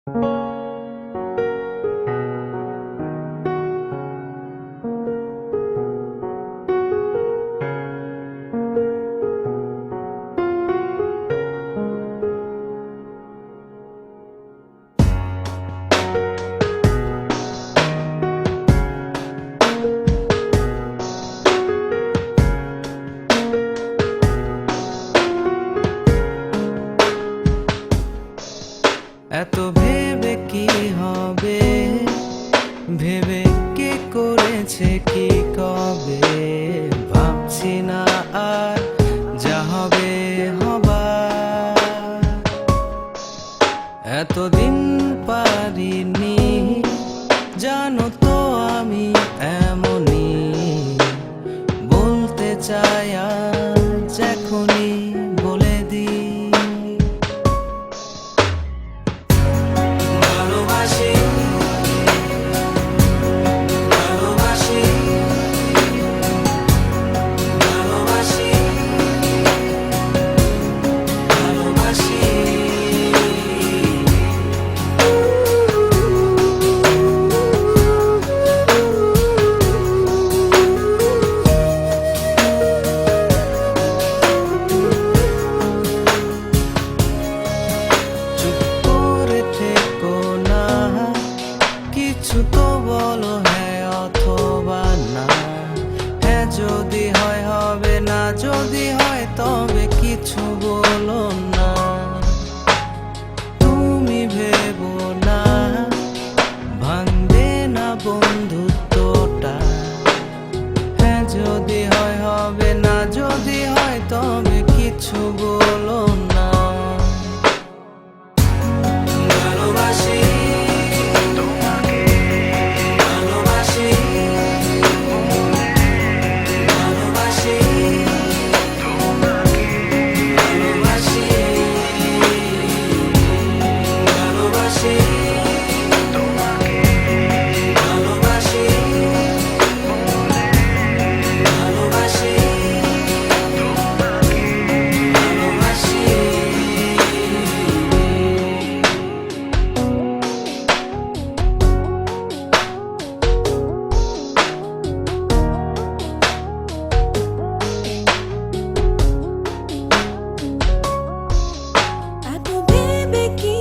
এত ভেবে কি হবে, ভেবে কে করেছে কি কবে, ভাবছি না আর যা হবে হবার। এতদিন পারিনি, জানো তো আমি এমনই, বলতে চাই আজ এখনই বলে দিই। কিছু তো বলো হ্যাঁ অথবা না, হ্যাঁ যদি হয় হবে, না যদি হয় তবে কিছু বলো না। তুমি ভেবো না ভাঙবে না বন্ধুত্বটা, হ্যাঁ যদি হয় হবে, না যদি হয় তবে কিছু বলো না। ভালোবাসি এত ভেবে কি